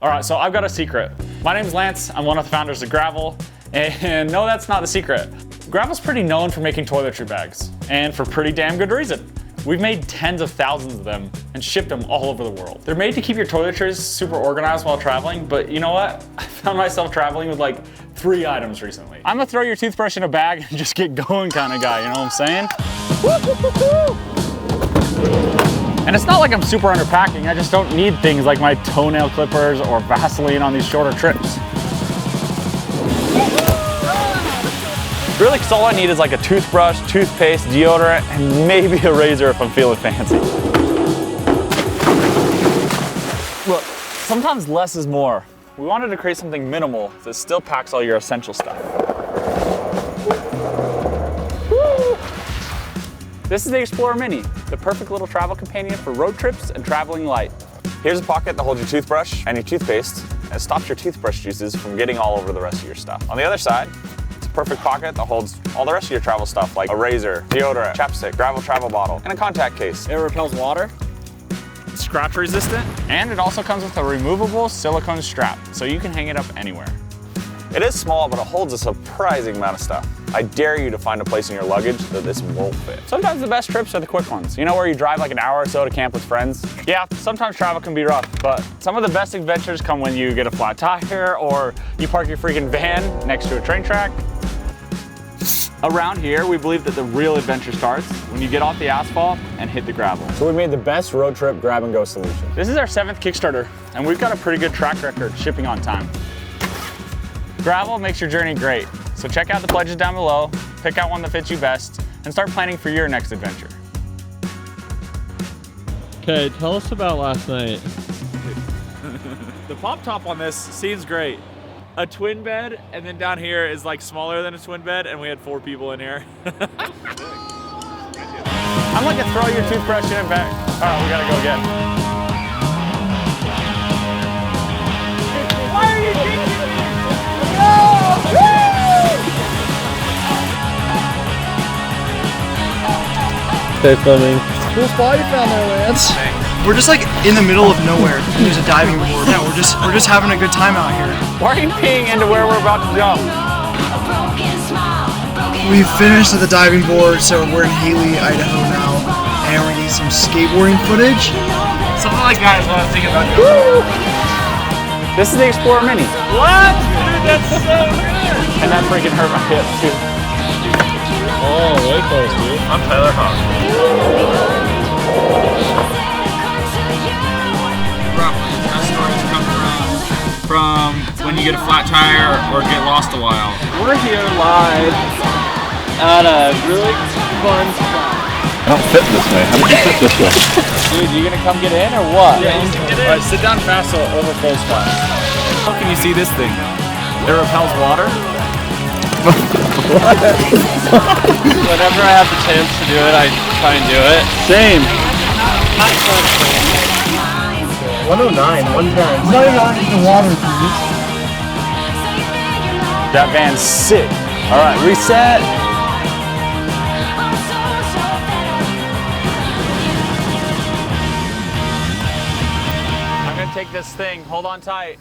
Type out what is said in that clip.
All right, so I've got a secret. My name's Lance, I'm one of the founders of Gravel, and no, that's not the secret. Gravel's pretty known for making toiletry bags, and for pretty damn good reason. We've made tens of thousands of them and shipped them all over the world. They're made to keep your toiletries super organized while traveling, but you know what? I found myself traveling with like 3 items recently. I'm a throw your toothbrush in a bag and just get going kind of guy, you know what I'm saying? And it's not like I'm super underpacking, I just don't need things like my toenail clippers or Vaseline on these shorter trips. Really, because all I need is like a toothbrush, toothpaste, deodorant, and maybe a razor if I'm feeling fancy. Look, sometimes less is more. We wanted to create something minimal that still packs all your essential stuff. Woo! This is the Explorer Mini, the perfect little travel companion for road trips and traveling light. Here's a pocket that holds your toothbrush and your toothpaste, and it stops your toothbrush juices from getting all over the rest of your stuff. On the other side, perfect pocket that holds all the rest of your travel stuff like a razor, deodorant, chapstick, Gravel travel bottle, and a contact case. It repels water, it's scratch resistant, and it also comes with a removable silicone strap, so you can hang it up anywhere. It is small, but it holds a surprising amount of stuff. I dare you to find a place in your luggage that this won't fit. Sometimes the best trips are the quick ones. You know, where you drive like an hour or so to camp with friends? Yeah, sometimes travel can be rough, but some of the best adventures come when you get a flat tire or you park your freaking van next to a train track. Around here, we believe that the real adventure starts when you get off the asphalt and hit the gravel. So we made the best road trip grab and go solution. This is our 7th Kickstarter, and we've got a pretty good track record shipping on time. Gravel makes your journey great, so check out the pledges down below, pick out one that fits you best, and start planning for your next adventure. Okay, tell us about last night. The pop top on this seems great. A twin bed, and then down here is like smaller than a twin bed, and we had 4 people in here. I'm like a throw your toothbrush in and back. Oh, we gotta go again. Why are you kicking me? No! Okay, Fleming. Cool spot you found there, Lance. We're just like in the middle of nowhere. There's a diving board. Yeah, we're just having a good time out here. Why are you peeing into where we're about to jump? We've finished at the diving board, so we're in Haley, Idaho now, and we're getting some skateboarding footage. Something like that is what I was thinking about doing. This is the Explorer Mini. What? Dude, that's so good! And that freaking hurt my hip too. Oh, way close, dude. I'm Tyler Hawk. That stories come from when you get a flat tire or get lost a while. We're here live at a really fun spot. I don't fit this way. How did you fit this way? Dude, you gonna come get in or what? Yeah, you can get in. Alright, sit down fast so it overflows fast. How can you see this thing? It repels water. Whenever I have the chance to do it, I try and do it. Same. 109, 110. It's not even out in the water, please. That van's sick. Alright, reset. I'm gonna take this thing, hold on tight.